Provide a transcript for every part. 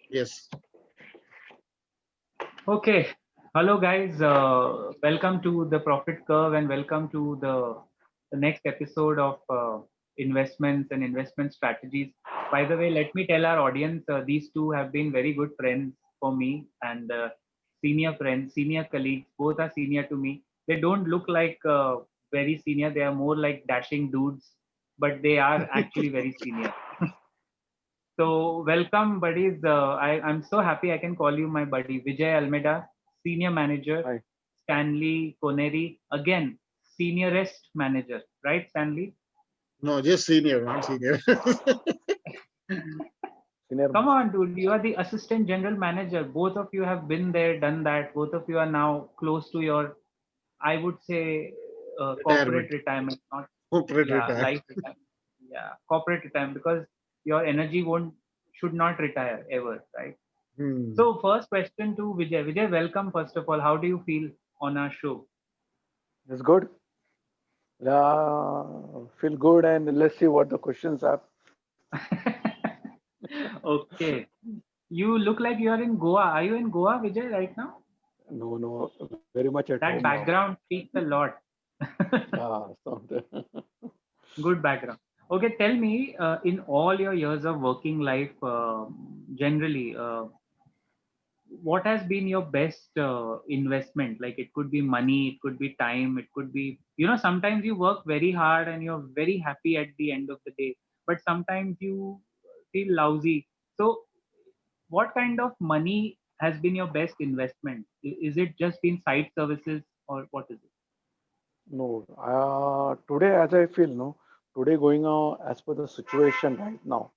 Yes. Okay. Hello, guys. Welcome to the Profit Curve and welcome to the next episode of investments and investment strategies. By the way, let me tell our audience these two have been very good friends for me and senior friends, senior colleagues. Both are senior to me. They don't look like very senior, they are more like dashing dudes, but they are actually very senior. So, welcome, buddies. I'm so happy I can call you my buddy, Vijay Almeida, Senior Manager, Hi. Stanley Coneri, again, Seniorest Manager, right, Stanley? No, just senior, not senior. Senior Come most. on, dude. You are the Assistant General Manager. Both of you have been there, done that. Both of you are now close to your, I would say, corporate Retirement. retirement, not, Corporate yeah, retire. life retirement. Yeah, corporate retirement, because your energy should not retire ever, right? Hmm. So, first question to Vijay. Vijay, welcome first of all. How do you feel on our show? It's good. Feel good, and let's see what the questions are. Okay. You look like you are in Goa. Are you in Goa, Vijay, right now? No, no, very much at home That now. background speaks a lot. Sound. Good background. Okay, tell me, in all your years of working life, generally, what has been your best investment? Like it could be money, it could be time, it could be, sometimes you work very hard and you're very happy at the end of the day, but sometimes you feel lousy. So what kind of money has been your best investment? Is it just been side services or what is it? No, today as I feel, no, today going as per the situation right now,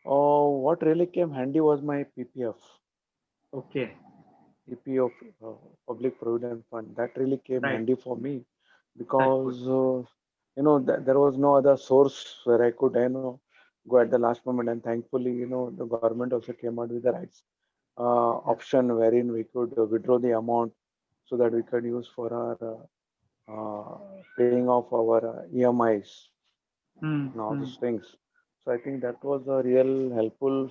what really came handy was my PPF, Okay, PPF, Public Provident Fund. That really came right. handy for me That's good. because, there was no other source where I could, go at the last moment. And thankfully, the government also came out with the rights Yeah. option wherein we could withdraw the amount so that we could use for our paying off our EMIs Hmm. and all Hmm. those things. So I think that was a real helpful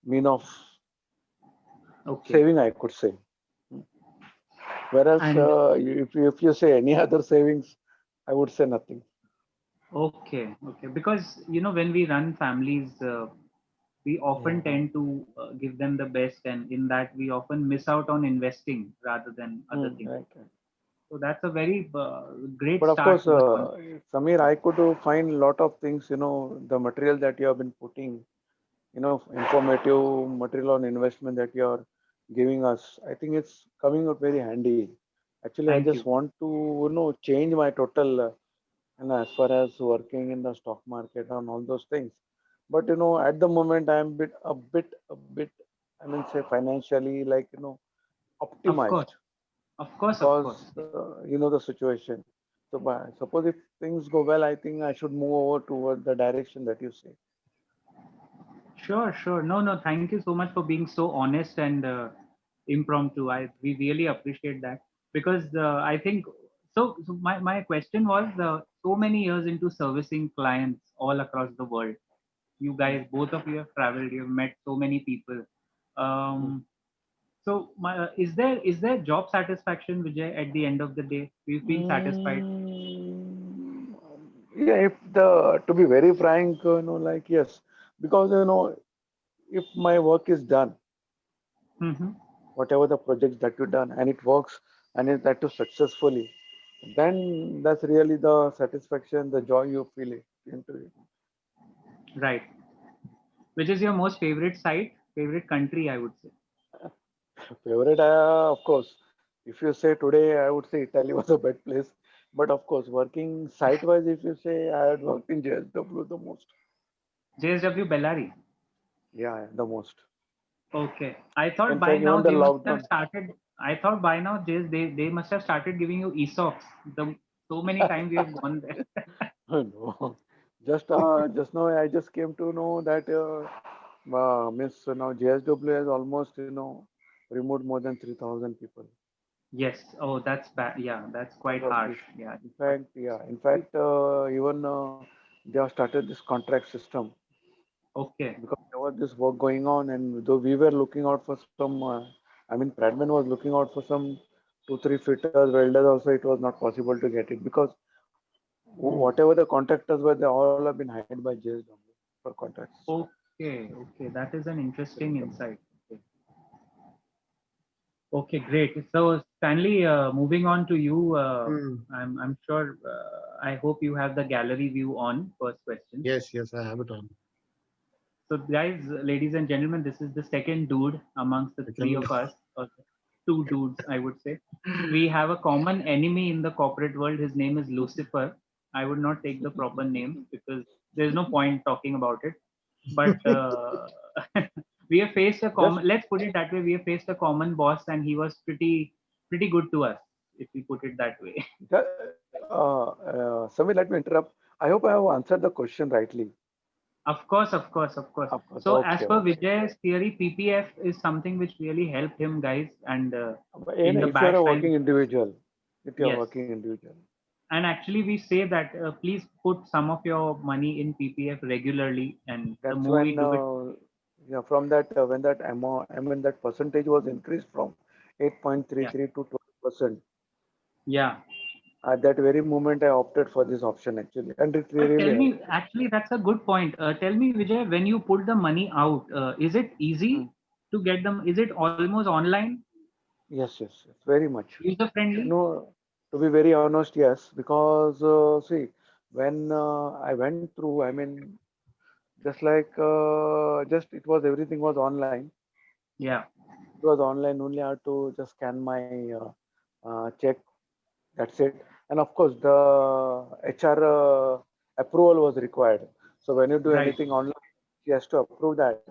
mean of Okay. saving, I could say. Whereas And if you say any other savings, I would say nothing. okay, okay. Because when we run families, we often Yeah. tend to give them the best, and in that we often miss out on investing rather than other things. Right, right. So that's a very great But of start course, to the con. Samir, I could find a lot of things, the material that you have been putting, informative material on investment that you are giving us. I think it's coming out very handy. Actually, I Thank just you. want to, change my total, as far as working in the stock market and all those things. But, at the moment, I'm a bit, I mean, say financially, like, Of optimized course, of course, of because course. you know the situation. So, suppose if things go well, I think I should move over toward the direction that you say. Sure, sure. No, no. Thank you so much for being so honest and impromptu. We really appreciate that because I think so. So my question was so many years into servicing clients all across the world. You Mm, guys, both of you have traveled. You've met so many people. mm. So is there job satisfaction, Vijay? At the end of the day, do you feel satisfied? Mm, yeah, if the to be very frank, like yes, because if my work is done, Mm-hmm. whatever the projects that you done, and it works, and it that too successfully, then that's really the satisfaction, the joy you feel it into it. Right. Which is your most favorite site, favorite country? I would say. Favorite, of course. If you say today, I would say Italy was a bad place. But of course, working site-wise, if you say I had worked in JSW the most. JSW Bellary. Yeah, the most. Okay. I thought In by fact, now even the they must have lockdown. started. I thought by now they must have started giving you ESOPs. So many times you have gone there. No, just now I just came to know that Miss now JSW has almost removed more than 3,000 people. Yes. Oh, that's bad. Yeah, that's quite harsh. If, Yeah. in fact, yeah, in fact, even they have started this contract system Okay. because there was this work going on, and though we were looking out for some, Pradman was looking out for some 2, 3 fitters, welders also, it was not possible to get it because whatever the contractors were, they all have been hired by JSW for contracts. Okay. Okay. That is an interesting insight. Okay. Okay, great. So Stanley, moving on to you, Hmm. I'm sure. I hope you have the gallery view on. First question. Yes, yes, I have it on. So, guys, ladies and gentlemen, this is the second dude amongst the I three can. of us, or two dudes, I would say. We have a common enemy in the corporate world. His name is Lucifer. I would not take the proper name because there's no point talking about it. But we have faced a Just common. Let's put it that way. We have faced a common boss, and he was pretty good to us, if we put it that way. Ju- Samir, let me interrupt. I hope I have answered the question rightly. Of course, of course, of course. Of course. So, as Okay, per okay. Vijay's theory, PPF is something which really helped him, guys. And But, in the if you are bad a times, working individual, if you are yes. working individual, And actually, we say that please put some of your money in PPF regularly. And the that's more we when, do it, yeah, from that, when that amount, that percentage was increased from yeah, 8.33 to 12%. yeah. At that very moment, I opted for this option actually, and it But really tell helped. me, actually, that's a good point. Tell me, Vijay, when you put the money out, is it Hmm. easy to get them? Is it almost online, Yes, yes, yes, very much. user friendly? No, to be very honest, yes, because see, when I went through, just like just it was everything was online. Yeah, It was online only. I had to just scan my check. That's it. And of course, the HR approval was required. So when you do right. anything online, she has to approve that.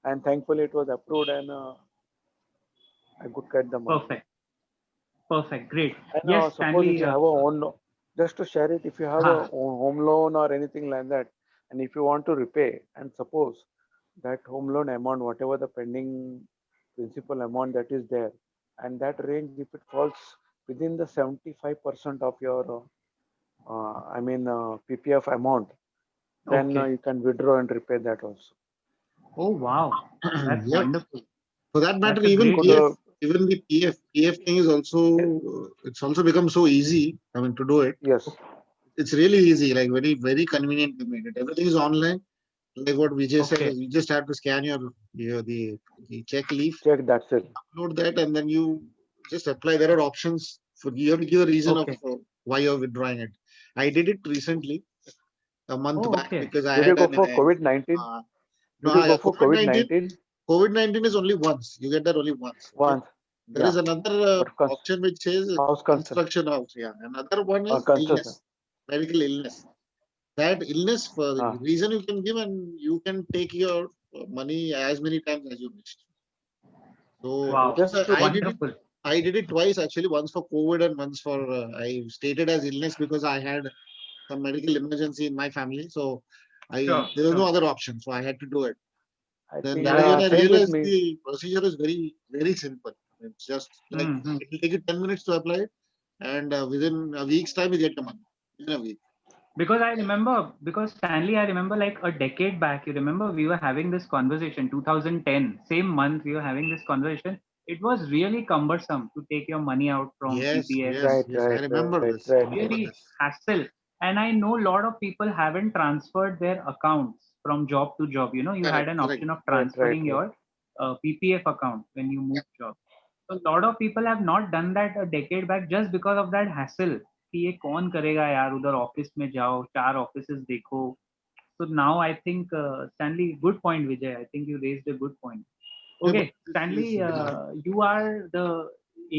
And thankfully, it was approved, and I could get the money. Perfect. Perfect. Great. And Yes, suppose if Stanley. you have a own, just to share it, if you have a Ha, home loan or anything like that, and if you want to repay, and suppose that home loan amount, whatever the pending principal amount that is there, and that range, if it falls within the 75% of your, PPF amount, then okay. you can withdraw and repay that also. Oh, wow. That's Yep. wonderful. For that matter, That's a even great So news. PF, the even the PF thing is also, it's also become so easy. I mean, to do it, yes, it's really easy, like very, very convenient to make it. Everything is online. Like what Vijay said, Okay. is you just have to scan the check leaf, check that's it. upload that, and then you just apply. There are options for you have to give a reason of Okay. why you're withdrawing it. I did it recently, a month Oh, back, okay. because I Did you had go an for COVID-19? uh, Did you go yeah, for COVID 19. COVID-19 COVID-19 is only once. You get that only once. Okay. once? There is Yeah, another but option which says house concern, construction house. Yeah. Another one is concern. illness, medical illness. That illness for the Ah, reason you can give, and you can take your money as many times as you wish. So Wow. once just to, I did it, Wonderful. I did it twice actually. Once for COVID and once for I stated as illness because I had some medical emergency in my family. So Sure. there was no Sure. other option. So I had to do it. I Then think that is Yeah. when Yeah. I same with realized me. the procedure is very, very simple. It's just like Hmm. it will take you 10 minutes to apply it, and within a week's time, you get the money. Within a week. Because Stanley, I remember like a decade back, you remember we were having this conversation, 2010, same month we were having this conversation. It was really cumbersome to take your money out from Yes, PPF. yes, Right, yes. I right, right, remember this. I right, right. remember Really this. hassle. And I know a lot of people haven't transferred their accounts from job to job. You know, you had Correct, an correct. option of Right, right, transferring right. your PPF account when you move job. So a lot of people have not done that a decade back just because of that hassle. कि ये कौन करेगा यार उधर office में जाओ 4 offices देखो. So now I think Stanley, good point, Vijay. I think you raised a good point. Yeah, but Okay, this Stanley, is, you are the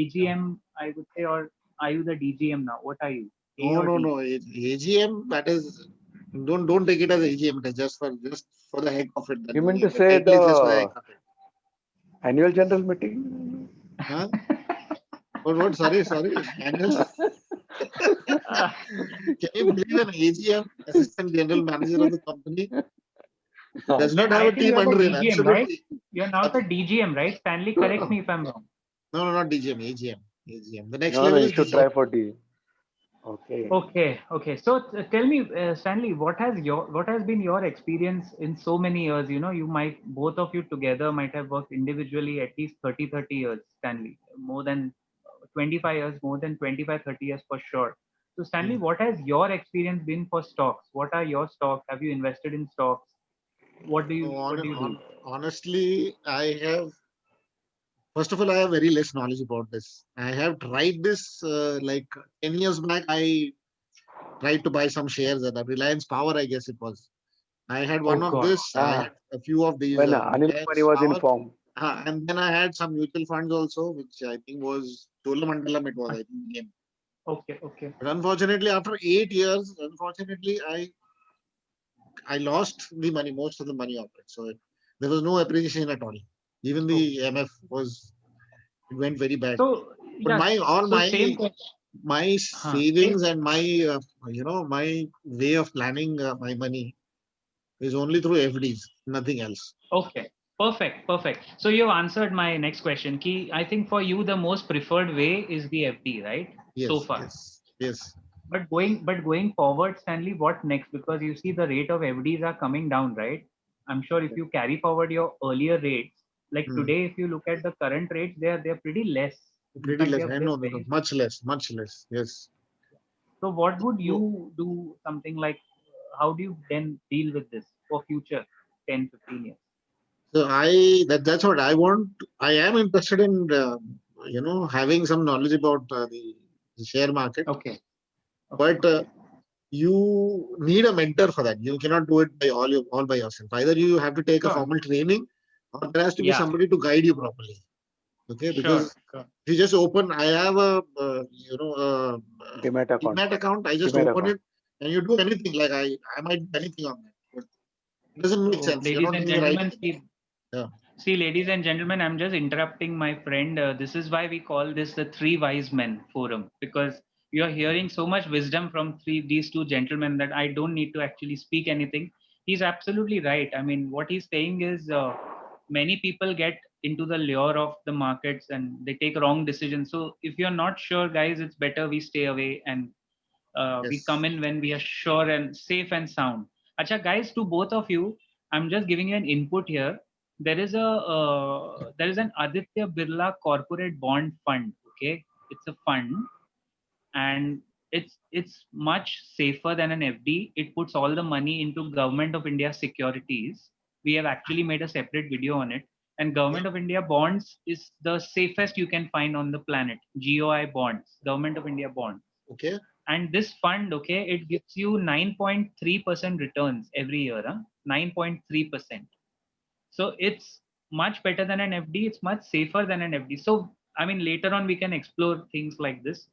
AGM, I would say, or are you the DGM now? What are you? A no, or no, D? no. AGM, that is, don't take it as AGM. It is just for the heck of it. That You mean to the say title is just for the heck the of it. annual general meeting? Huh? What? Sorry, sorry. Annual. Uh, Can you believe an AGM, Assistant General Manager of the company, does not have I a think team you're the under him? DGM, right? Absolutely. You're now the DGM, right? Stanley, correct me if I'm wrong. No, no, not DGM, AGM. AGM. The next No, no, level you is should DGM. try for D. Okay. Okay. So tell me, Stanley, what has been your experience in so many years? You know, you might both of you together might have worked individually at least 30 years, Stanley, more than 25 years, more than 25, 30 years for sure. So Stanley, Hmm. what has your experience been for stocks? What are your stocks? Have you invested in stocks? No, What do you do? honestly, I have, first of all, I have very less knowledge about this. I have tried this like 10 years back. I tried to buy some shares at the Reliance Power, I guess it was. I had Oh one of God. this. I Ah, had a few of these when Anil Ambani Reliance was in Power. form. And then I had some mutual funds also, which I think was Cholamandalam, it was, I think, the name. Okay. But unfortunately, after 8 years, unfortunately, I lost the money, most of the money of it. So there was no appreciation at all. Even Oh. the MF was, it went very bad. So But yes. all So same question. my Same. savings and my my way of planning my money is only through FDs, nothing else. Okay, perfect. So you answered my next question. Ki, I think for you the most preferred way is the FD, right? So Yes, far. yes. But going forward, Stanley, what next? Because you see the rate of FDs are coming down, right? I'm sure if you carry forward your earlier rates, like Hmm. today, if you look at the current rates, they're pretty less. In Pretty fact, less. they're I they're know, very. much less, much less. Yes. So what would So, you do something like? How do you then deal with this for future 10, 15 years? so that's what I want. I am interested in having some knowledge about the share market, Okay. but you need a mentor for that. You cannot do it by all by yourself. Either you have to take a Sure. formal training, or there has to be Yeah. somebody to guide you properly. Okay, Sure. because if you just open, I have a Demat account. Demat account. I just Demat open account. it, and you do anything. Like I might do anything on that. But it doesn't make So, sense. You're ladies not and doing the right gentlemen, thing. Yeah. ladies and gentlemen, I'm just interrupting my friend. This is why we call this the Three Wise Men Forum, because you are hearing so much wisdom from these two gentlemen that I don't need to actually speak anything. He's absolutely right. I mean, what he's saying is many people get into the lure of the markets and they take wrong decisions. So, if you're not sure, guys, it's better we stay away and we come Yes. in when we are sure and safe and sound. Acha, guys, to both of you, I'm just giving you an input here. There is an Aditya Birla Corporate Bond Fund. Okay, it's a fund, and it's much safer than an FD. It puts all the money into Government of India securities. We have actually made a separate video on it. And Yeah. Government of India bonds is the safest you can find on the planet. GOI bonds, Government of India bonds. Okay. And this fund, okay, it gives you 9.3% returns every year. 9.3%. So it's much better than an FD. It's much safer than an FD. So, I mean, later on, we can explore things like this.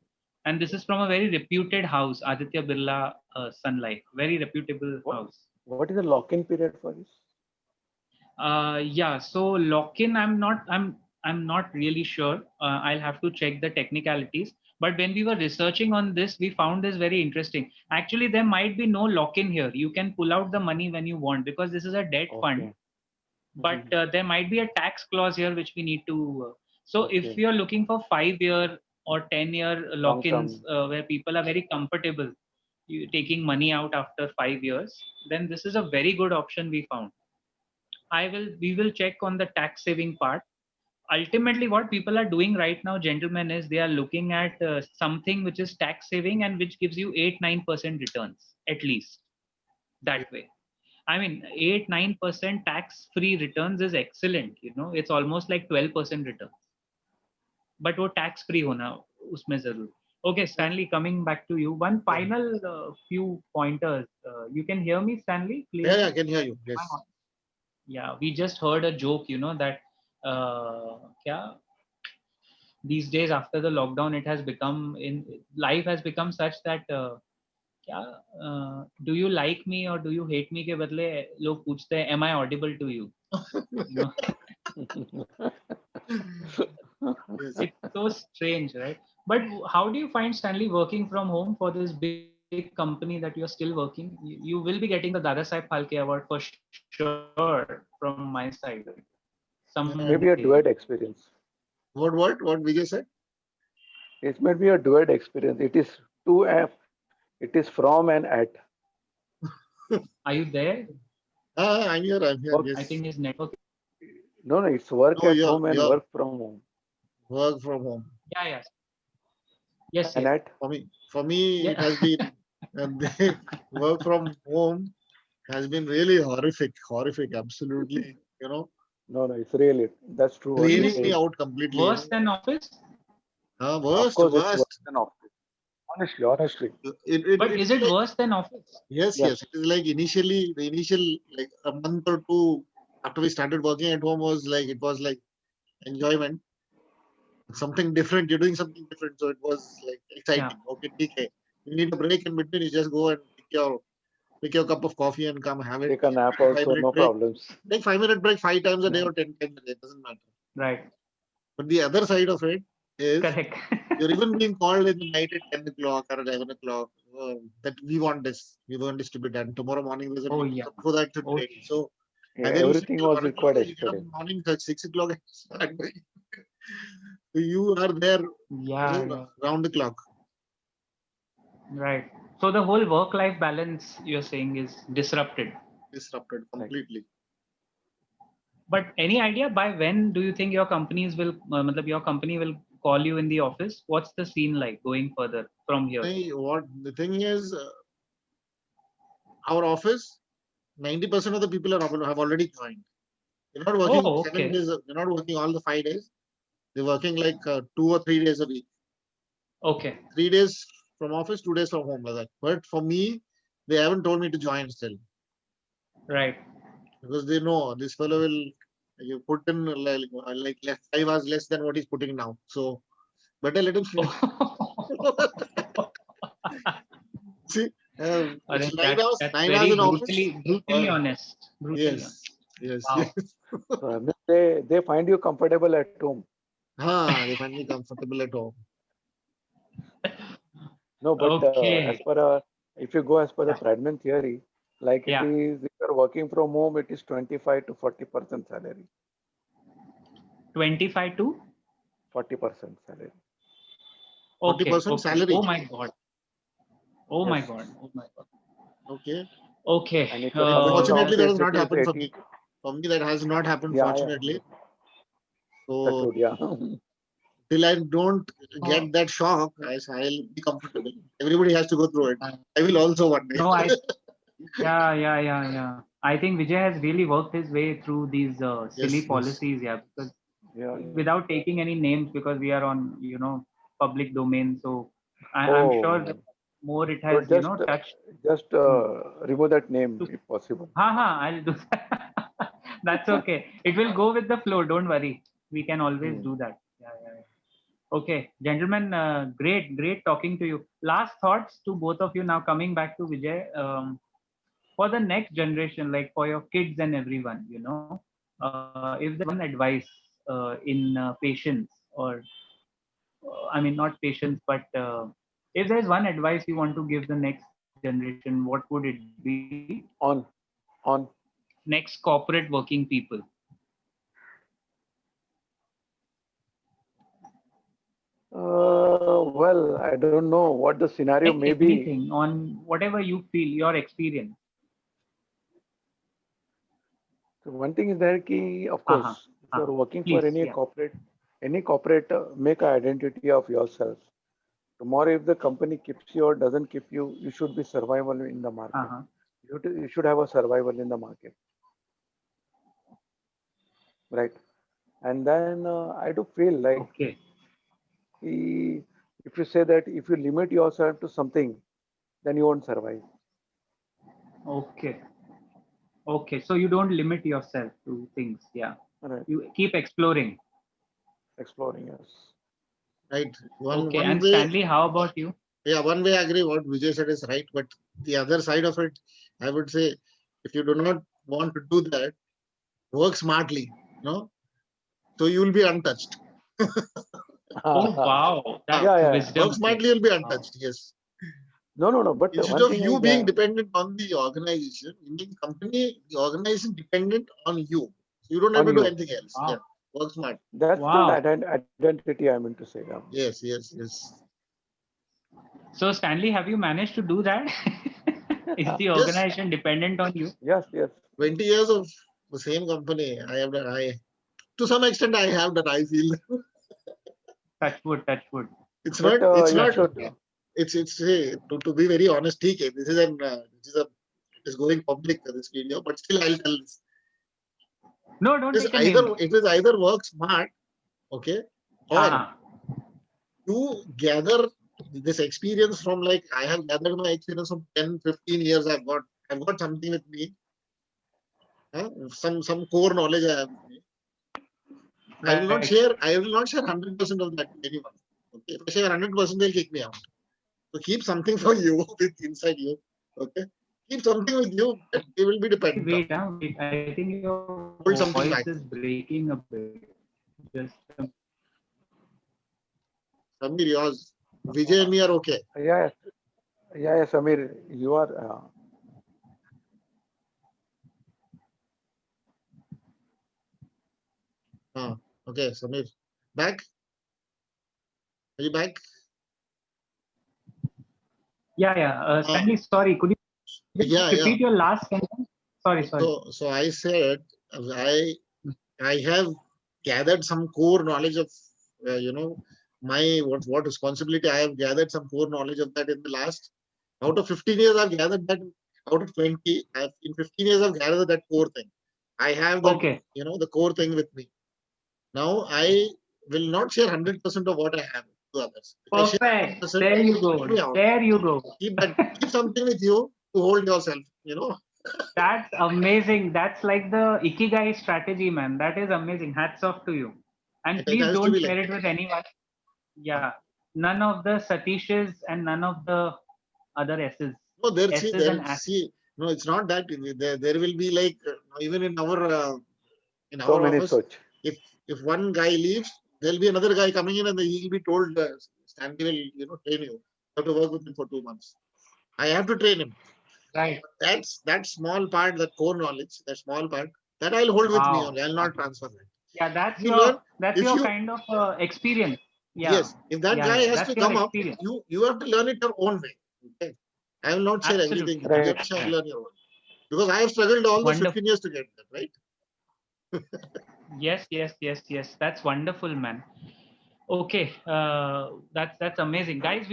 And this is from a very reputed house, Aditya Birla Sun Life, very reputable What, house. what is the lock-in period for this? Yeah, so lock-in, I'm not really sure. I'll have to check the technicalities. But when we were researching on this, we found this very interesting. Actually, there might be no lock-in here. You can pull out the money when you want because this is a debt fund. Okay. But there might be a tax clause here which we need to. So if Okay. you're looking for 5 year or 10 year Long lock-ins term. where people are very comfortable taking money out after 5 years, then this is a very good option we found. We will check on the tax saving part. Ultimately, what people are doing right now, gentlemen, is they are looking at something which is tax saving and which gives you 8-9% returns at least that way. I mean, 8-9% tax free returns is excellent. It's almost like 12% returns. But वो tax free होना उसमें जरूर. Okay, Stanley, coming back to you. One Yeah. final few pointers. You can hear me, Stanley, Yeah, clearly? I can hear you. Am I Yes. on? Yeah, we just heard a joke, that kya, these days after the lockdown, it has become in life has become such that kya, do you like me or do you hate me के बदले लोग पूछते हैं, am I audible to you? You know, Yes. it's so strange, right? But how do you find, Stanley, working from home for this big company that you're still working? You will be getting the Dada Saheb Phalke Award for sure from my side someday. Maybe a duet experience. What Vijay said? It might be a duet experience. It is two It is from and at. Are you there? I'm here. I'm here. Work. Yes. I think his network. No, it's work No, at home and your work from home. work from home. Yeah, yes. Yes, And yes. at For me, it Yeah. has been the work from home has been really horrific. Absolutely, no, it's really that's true what you're Is draining me it saying. out completely. worse than office? Of Worst, course, it's worse worst. than office. Honestly. But It's is it like worse than office? yes, Yes. yes. It is like initially the initial like a month or two after we started working at home was like enjoyment, something different. You're doing something different, so it was like Yeah. exciting. Okay, okay. You need a break in between. You just go and pick your cup of coffee and come have it. Take a nap Take a five also, minute no break. problems. Take 5 minute break 5 times a day Right. or 10 times a day. It doesn't matter. Right. But the other side of it is Correct. you're even being called in the night at 10 o'clock or 11 o'clock that we want this to be done. Tomorrow morning there's a Oh meeting. yeah. So before that, to be Oh ready. So Yeah, and then you sleep everything till was 1 o'clock required and you get up yesterday. in the morning at 6 o'clock and start doing. So you are there Yeah, yeah. round the clock. Right. So the whole work-life balance you're saying is disrupted. Disrupted Right. completely. But any idea by when do you think your companies will, matlab your company will call you in the office? What's the scene like going further from here? What the thing is, our office, 90% of the people have already joined. They're not working Oh, 7 days. okay. They're not working all the 5 days. They're working like 2 or 3 days a week. Okay. 3 days from office, 2 days from home, like that. But for me, they haven't told me to join still Right. because they know this fellow will you put in like 5 hours less than what he's putting now. So better let him finish. See, it's nine That's hours, that's 9 hours very in office. brutally Or honest. Brutally honest. yes, yes, Wow. yes. So I mean, they find you comfortable at home. They find me comfortable at home. No, but Okay. if you go as per the Yeah. Pradman theory, like it Yeah. is, if you're working from home, it is 25 to 40% salary. 25 to 40% salary. okay. 40% Okay. Oh salary. my God. Oh my Yes. God. Oh my God. Okay. Okay. And if you're coming in the Unfortunately, that has office, it not is happened for 80. me. For me, that has not happened, Yeah, yeah. fortunately. Touch So wood, yeah. till I don't Uh, get that shock, I'll be comfortable. Everybody has to go through it. I will also one day. no, yeah. I think Vijay has really worked his way through these silly Yes, yes. policies, yeah, because Yeah. without taking any names, because we are on, public domain. So I'm sure the Oh, more it so has, touched. just Hmm. remove that name to- if possible. I'll do that. That's okay. It will go with the flow. Don't worry. We can always Hmm. do that. Yeah. Okay, gentlemen, great talking to you. Last thoughts to both of you now coming back to Vijay. For the next generation, like for your kids and everyone, if there's one advice in patience or, I mean, not patience, but if there's one advice you want to give the next generation, what would it be? On, on. Next corporate working people. Well, I don't know what the scenario may be. Anything on whatever you feel, your experience. So one thing is that key, of Uh-huh. course, if you're working for Please, yeah. any corporate, make an identity of yourself. Tomorrow, if the company keeps you or doesn't keep you, you should be survival in the market. Uh-huh. You should have a survival in the market, right? And then I do feel like Okay. if you say that if you limit yourself to something, then you won't survive. Okay. Okay. So you don't limit yourself to things. Yeah. Right? You keep exploring. Exploring, yes. Right. One Okay. one And way, Stanley, how about you? yeah, one way I agree what Vijay said is right, but the other side of it, I would say, if you do not want to do that, work smartly, so you will be untouched. Oh, wow. Ah, That's Yeah, yeah. work wisdom here. smartly, you'll be Wow. untouched. Yes. No. But Instead one of thing you is being that, dependent on the organization, in the company, the organization dependent on you. So you don't have on to do you. anything else. Yeah. Wow. Work smart. That's the Wow. identity I mean to say. Yeah. Yes, yes, yes. So Stanley, have you managed to do that? Is the Yes. organization dependent on you? Yes, yes. 20 years of the same company. I have done. To some extent, I have that. I feel Touch wood, touch wood. it's But not. It's you not. should. It's to be very honest. TK, this is it is going public this video, but still I'll tell this. No, don't It is take a name. either work smart, okay, or Ah, to gather this experience from, like, I have gathered my experience from 10, 15 years. I've got something with me. Some core knowledge I have with me. I will not right. share. I will not share 100% of that to anyone. Okay, if I share 100%, they'll kick me out. So keep something for you with inside you. Okay, keep something with you that you will be dependent on. Wait. I think your Hold something voice back. is breaking a bit. Just Samir, yours. Vijay and me are okay. Yeah, yeah, Samir, you are. Okay, Samir, back. Are you back? yeah. Stanley, sorry, could you just Yeah. repeat your last sentence? Sorry. So I said I have gathered some core knowledge of my what responsibility. I have gathered some core knowledge of that in the last, out of 15 years. I've gathered that. Out of 20, in 15 years I've gathered that core thing. I have that, Okay. the core thing with me. Now I will not share 100% of what I have to others. If I share Perfect. 100%, There you kick go. me out. There you go. Keep something with you to hold yourself. That's amazing. That's like the Ikigai strategy, man. That is amazing. Hats off to you. And It please has to don't be like share it that. with anyone. Yeah. None of the Satishes and none of the other S's. No, S's and S's. no, it's not that. There will be, like, even in So our many office, such. if one guy leaves, there'll be another guy coming in, and he'll be told, Stanley will, train you. You have to work with him for 2 months. I have to train him. Right. That's that small part, that core knowledge, that small part, that I'll hold with me Wow. only. I'll not transfer that. Yeah, that's You learn. that's If your you kind of experience. Yeah. Yes, if that guy has That's to your come up, experience. you have to learn it your own way. Okay, I will not share everything Absolutely. with you. You Right. have to learn your own, because I have struggled all those Wonderful. 15 years to get that, right? Yes. That's wonderful, man. Okay, that's amazing, guys.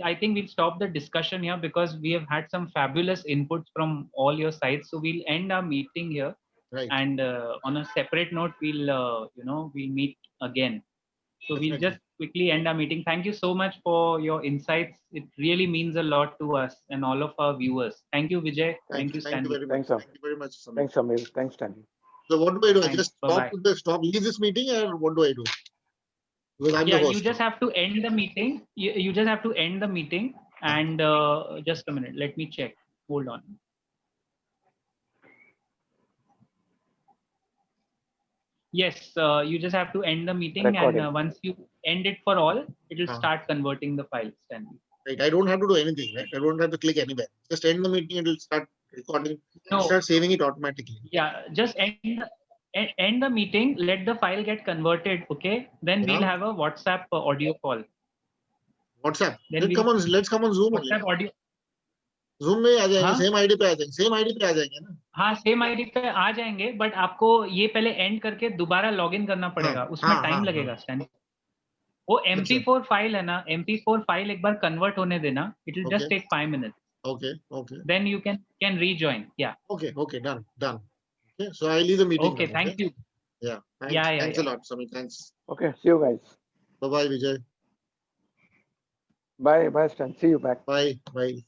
I think we'll stop the discussion here because we have had some fabulous inputs from all your sides. So we'll end our meeting here, Right. and on a separate note, we'll meet again. So we'll Definitely. just quickly end our meeting. Thank you so much for your insights. It really means a lot to us and all of our viewers. Thank you, Vijay. Thank you, Thank you Stanley. very much. Thanks, Sam. Thank you very much, Samir. Thanks, Samir. Thanks, Stanley. So what do I do? I Thanks. just Bye-bye. leave this meeting, or what do I do? Because I'm the Yeah, host. you just have to end the meeting. You just have to end the meeting. And just a minute, let me check. Hold on. Yes, you just have to end the meeting, Recording. and once you end it for all, it will Ah. start converting the files. Stanley. Right. I don't have to do anything, right? I don't have to click anywhere. Just end the meeting, it will start recording. No. Start saving it automatically. Yeah, just end the meeting. Let the file get converted. Okay, then Yeah. we'll have a WhatsApp audio call. WhatsApp. Then Let's come on Zoom only. WhatsApp audio. Zoom में आ जाएंगे, हाँ? Same ID पे आ जाएंगे, same ID पे आ जाएंगे ना. हाँ, same ID पे आ जाएंगे, बट आपको ये पहले एंड करके दोबारा लॉगिन करना पड़ेगा. उसमें टाइम लगेगा. स्टैंडी वो MP4 फाइल है ना, MP4 फाइल एक बार कन्वर्ट होने देना. It will just take 5 minutes. Okay. Then you can rejoin. Yeah. Okay. Done. Okay. So I leave the meeting. Okay. now, Thank you. Yeah. Yeah. Thanks a lot, Samir. Thanks. Okay. See you guys. Bye, Vijay. Bye, Stan. See you back. Bye.